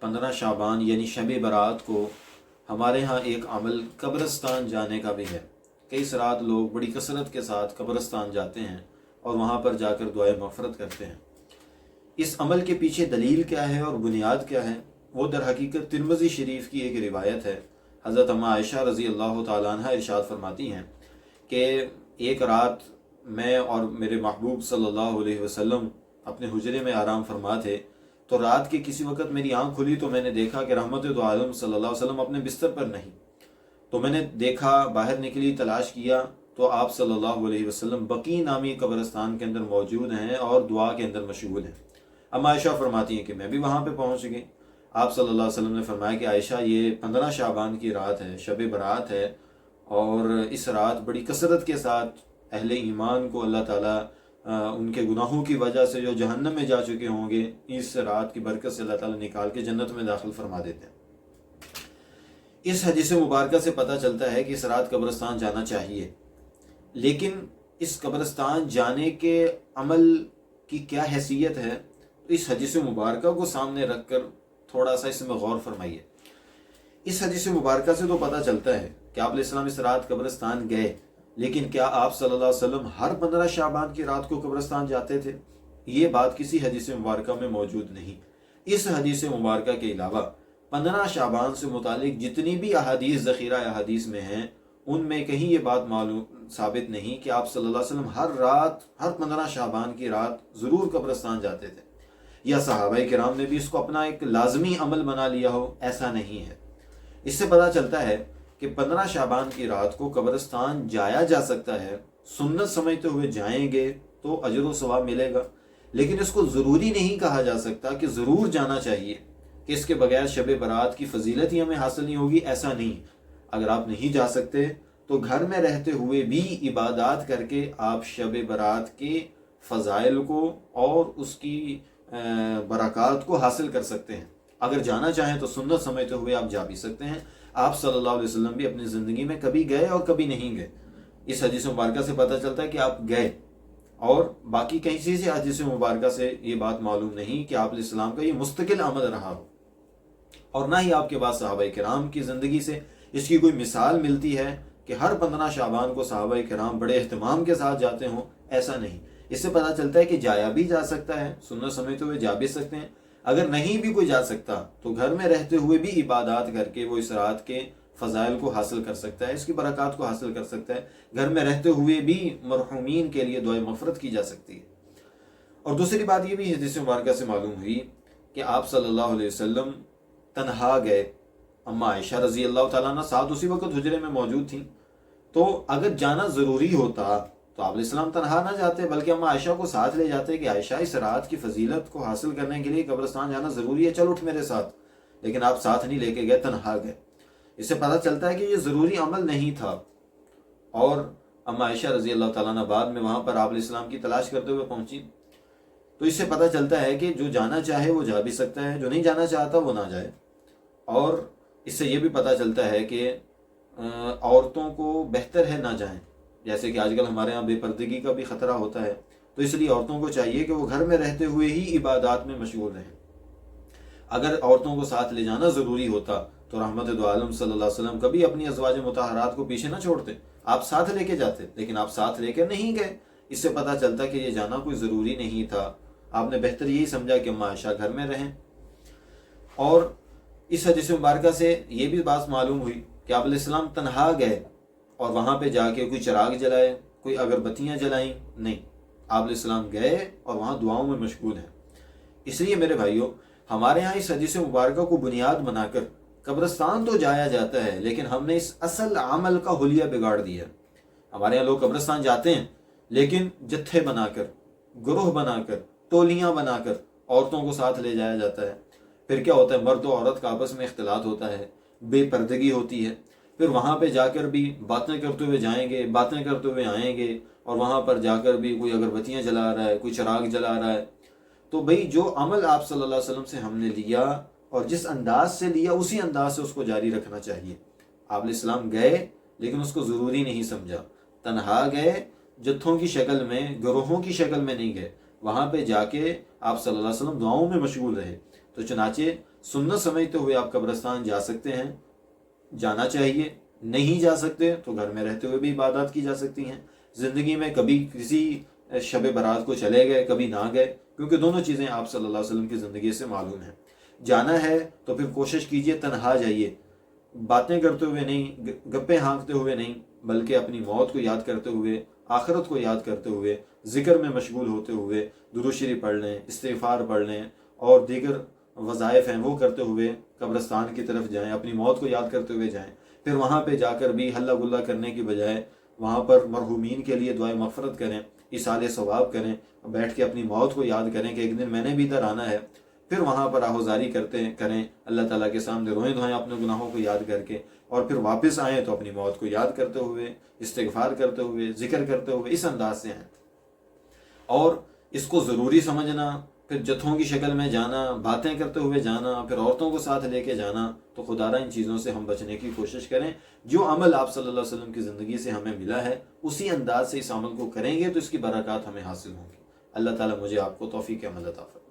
15 شعبان یعنی شب برات کو ہمارے ہاں ایک عمل قبرستان جانے کا بھی ہے۔ کئی رات لوگ بڑی کثرت کے ساتھ قبرستان جاتے ہیں اور وہاں پر جا کر دعائے مغفرت کرتے ہیں۔ اس عمل کے پیچھے دلیل کیا ہے اور بنیاد کیا ہے؟ وہ در حقیقت ترمذی شریف کی ایک روایت ہے۔ حضرت اماں عائشہ رضی اللہ تعالیٰ عنہ ارشاد فرماتی ہیں کہ ایک رات میں اور میرے محبوب صلی اللہ علیہ وسلم اپنے حجرے میں آرام فرما تھے، تو رات کے کسی وقت میری آنکھ کھلی تو میں نے دیکھا کہ رحمت دو عالم صلی اللہ علیہ وسلم اپنے بستر پر نہیں۔ تو میں نے دیکھا، باہر نکلی، تلاش کیا تو آپ صلی اللہ علیہ وسلم بقیع نامی قبرستان کے اندر موجود ہیں اور دعا کے اندر مشغول ہیں۔ اما عائشہ فرماتی ہیں کہ میں بھی وہاں پہ پہنچ گئی۔ آپ صلی اللہ علیہ وسلم نے فرمایا کہ عائشہ یہ 15 شعبان کی رات ہے، شب برات ہے، اور اس رات بڑی کثرت کے ساتھ اہل ایمان کو اللہ تعالیٰ ان کے گناہوں کی وجہ سے جو جہنم میں جا چکے ہوں گے، اس رات کی برکت سے اللہ تعالیٰ نکال کے جنت میں داخل فرما دیتے ہیں۔ اس حدیث مبارکہ سے پتہ چلتا ہے کہ اس رات قبرستان جانا چاہیے، لیکن اس قبرستان جانے کے عمل کی کیا حیثیت ہے، تو اس حدیث مبارکہ کو سامنے رکھ کر تھوڑا سا اس میں غور فرمائیے۔ اس حدیث مبارکہ سے تو پتہ چلتا ہے کہ آپ علیہ السلام اس رات قبرستان گئے، لیکن کیا آپ صلی اللہ علیہ وسلم ہر 15 شعبان کی رات کو قبرستان جاتے تھے؟ یہ بات کسی حدیث مبارکہ میں موجود نہیں۔ اس حدیث مبارکہ کے علاوہ 15 شعبان سے متعلق جتنی بھی احادیث ذخیرہ احادیث میں ہیں، ان میں کہیں یہ بات معلوم ثابت نہیں کہ آپ صلی اللہ علیہ وسلم ہر 15 شعبان کی رات ضرور قبرستان جاتے تھے، یا صحابہ کرام نے بھی اس کو اپنا ایک لازمی عمل بنا لیا ہو، ایسا نہیں ہے۔ اس سے پتہ چلتا ہے کہ 15 شعبان کی رات کو قبرستان جایا جا سکتا ہے، سنت سمجھتے ہوئے جائیں گے تو اجر و ثواب ملے گا، لیکن اس کو ضروری نہیں کہا جا سکتا کہ ضرور جانا چاہیے، کہ اس کے بغیر شب برات کی فضیلت ہی ہمیں حاصل نہیں ہوگی، ایسا نہیں۔ اگر آپ نہیں جا سکتے تو گھر میں رہتے ہوئے بھی عبادات کر کے آپ شب برات کے فضائل کو اور اس کی برکات کو حاصل کر سکتے ہیں۔ اگر جانا چاہیں تو سنت سمجھتے ہوئے آپ جا بھی سکتے ہیں۔ آپ صلی اللہ علیہ وسلم بھی اپنی زندگی میں کبھی گئے اور کبھی نہیں گئے۔ اس حدیث مبارکہ سے پتہ چلتا ہے کہ آپ گئے، اور باقی کسی سے حدیث مبارکہ سے یہ بات معلوم نہیں کہ آپ علیہ السلام کا یہ مستقل عمل رہا ہو، اور نہ ہی آپ کے بعد صحابہ کرام کی زندگی سے اس کی کوئی مثال ملتی ہے کہ ہر 15 شعبان کو صحابہ کرام بڑے اہتمام کے ساتھ جاتے ہوں، ایسا نہیں۔ اس سے پتہ چلتا ہے کہ جایا بھی جا سکتا ہے، سنت سمجھتے ہوئے جا بھی سکتے ہیں۔ اگر نہیں بھی کوئی جا سکتا تو گھر میں رہتے ہوئے بھی عبادات کر کے وہ اس رات کے فضائل کو حاصل کر سکتا ہے، اس کی برکات کو حاصل کر سکتا ہے۔ گھر میں رہتے ہوئے بھی مرحومین کے لیے دعائے مغفرت کی جا سکتی ہے۔ اور دوسری بات یہ بھی حدیث مبارکہ سے معلوم ہوئی کہ آپ صلی اللہ علیہ وسلم تنہا گئے۔ اماں عائشہ رضی اللہ تعالیٰ عنہ ساتھ اسی وقت حجرے میں موجود تھیں، تو اگر جانا ضروری ہوتا تو آپ علیہ السلام تنہا نہ جاتے، بلکہ اماں عائشہ کو ساتھ لے جاتے کہ عائشہ اس رات کی فضیلت کو حاصل کرنے کے لیے قبرستان جانا ضروری ہے، چل اٹھ میرے ساتھ۔ لیکن آپ ساتھ نہیں لے کے گئے، تنہا گئے۔ اس سے پتہ چلتا ہے کہ یہ ضروری عمل نہیں تھا، اور اماں عائشہ رضی اللہ تعالیٰ عنہ بعد میں وہاں پر آپ علیہ السلام کی تلاش کرتے ہوئے پہنچی۔ تو اس سے پتہ چلتا ہے کہ جو جانا چاہے وہ جا بھی سکتا ہے، جو نہیں جانا چاہتا وہ نہ جائے۔ اور اس سے یہ بھی پتہ چلتا ہے کہ عورتوں کو بہتر ہے نہ جائیں، جیسے کہ آج کل ہمارے ہاں بے پردگی کا بھی خطرہ ہوتا ہے، تو اس لیے عورتوں کو چاہیے کہ وہ گھر میں رہتے ہوئے ہی عبادات میں مشغول رہیں۔ اگر عورتوں کو ساتھ لے جانا ضروری ہوتا تو رحمت دو عالم صلی اللہ علیہ وسلم کبھی اپنی ازواج مطہرات کو پیچھے نہ چھوڑتے، آپ ساتھ لے کے جاتے، لیکن آپ ساتھ لے کے نہیں گئے۔ اس سے پتہ چلتا کہ یہ جانا کوئی ضروری نہیں تھا، آپ نے بہتر یہی سمجھا کہ اماں عائشہ گھر میں رہیں۔ اور اس حدیث مبارکہ سے یہ بھی بات معلوم ہوئی کہ آپ علیہ السلام تنہا گئے اور وہاں پہ جا کے کوئی چراغ جلائے، کوئی اگربتیاں جلائیں، نہیں، آپ علیہ السلام گئے اور وہاں دعاؤں میں مشغول ہیں۔ اس لیے میرے بھائیوں، ہمارے ہاں اس حدیث مبارکہ کو بنیاد بنا کر قبرستان تو جایا جاتا ہے، لیکن ہم نے اس اصل عمل کا حلیہ بگاڑ دیا۔ ہمارے یہاں لوگ قبرستان جاتے ہیں، لیکن جتھے بنا کر، گروہ بنا کر، ٹولیاں بنا کر عورتوں کو ساتھ لے جایا جاتا ہے۔ پھر کیا ہوتا ہے، مرد و عورت کا آپس میں اختلاط ہوتا ہے، بے پردگی ہوتی ہے، پھر وہاں پہ جا کر بھی باتیں کرتے ہوئے جائیں گے، باتیں کرتے ہوئے آئیں گے، اور وہاں پر جا کر بھی کوئی اگربتیاں جلا رہا ہے، کوئی چراغ جلا رہا ہے۔ تو بھئی جو عمل آپ صلی اللہ علیہ وسلم سے ہم نے لیا اور جس انداز سے لیا، اسی انداز سے اس کو جاری رکھنا چاہیے۔ آپ علیہ السلام گئے لیکن اس کو ضروری نہیں سمجھا، تنہا گئے، جتھوں کی شکل میں، گروہوں کی شکل میں نہیں گئے، وہاں پہ جا کے آپ صلی اللہ علیہ وسلم دعاؤں میں مشغول رہے۔ تو چنانچہ سنت سمجھتے ہوئے آپ قبرستان جا سکتے ہیں، جانا چاہیے۔ نہیں جا سکتے تو گھر میں رہتے ہوئے بھی عبادات کی جا سکتی ہیں۔ زندگی میں کبھی کسی شب برات کو چلے گئے، کبھی نہ گئے، کیونکہ دونوں چیزیں آپ صلی اللہ علیہ وسلم کی زندگی سے معلوم ہیں۔ جانا ہے تو پھر کوشش کیجئے تنہا جائیے، باتیں کرتے ہوئے نہیں، گپیں ہانکتے ہوئے نہیں، بلکہ اپنی موت کو یاد کرتے ہوئے، آخرت کو یاد کرتے ہوئے، ذکر میں مشغول ہوتے ہوئے درود شریف پڑھ لیں، استغفار پڑھ لیں، اور دیگر وظائف ہیں وہ کرتے ہوئے قبرستان کی طرف جائیں، اپنی موت کو یاد کرتے ہوئے جائیں۔ پھر وہاں پہ جا کر بھی ہلہ گلہ کرنے کی بجائے وہاں پر مرحومین کے لیے دعائے مغفرت کریں، ایصال ثواب کریں، بیٹھ کے اپنی موت کو یاد کریں کہ ایک دن میں نے بھی ادھر آنا ہے۔ پھر وہاں پر آہوزاری کریں، اللہ تعالیٰ کے سامنے روئیں دھوئیں اپنے گناہوں کو یاد کر کے، اور پھر واپس آئیں تو اپنی موت کو یاد کرتے ہوئے، استغفار کرتے ہوئے، ذکر کرتے ہوئے، اس انداز سے آئیں۔ اور اس کو ضروری سمجھنا، پھر جتھوں کی شکل میں جانا، باتیں کرتے ہوئے جانا، پھر عورتوں کو ساتھ لے کے جانا، تو خدارہ ان چیزوں سے ہم بچنے کی کوشش کریں۔ جو عمل آپ صلی اللہ علیہ وسلم کی زندگی سے ہمیں ملا ہے اسی انداز سے اس عمل کو کریں گے تو اس کی برکات ہمیں حاصل ہوں گی۔ اللہ تعالیٰ مجھے آپ کو توفیق عمل عطا فرمائے۔